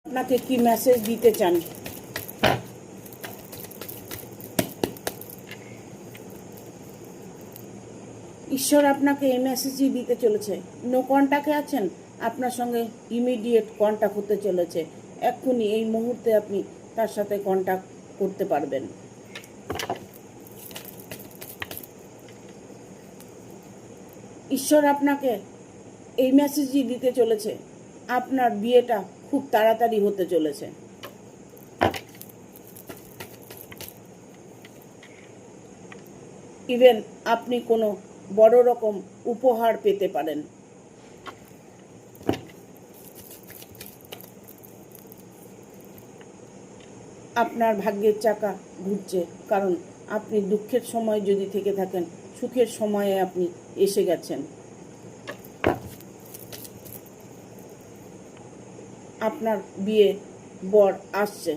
আপনাকে কি মেসেজ দিতে চান? ঈশ্বর আপনাকে এই মেসেজই দিতে চলেছে। নো কন্টাক্টে আছেন, আপনার সঙ্গে ইমিডিয়েট কন্টাক্ট হতে চলেছে। এক্ষুনি এই মুহূর্তে আপনি তার সাথে কন্টাক্ট করতে পারবেন। ঈশ্বর আপনাকে এই মেসেজই দিতে চলেছে, আপনার বিয়েটা খুব তাড়াতাড়ি হতে চলেছে। ইভেন আপনি কোনো বড় রকম উপহার পেতে পারেন। আপনার ভাগ্যের চাকা ঘুরছে, কারণ আপনি দুঃখের সময় যদি থেকে থাকেন, সুখের সময়ে আপনি এসে গেছেন। আপনার বিয়ে বর আসছে।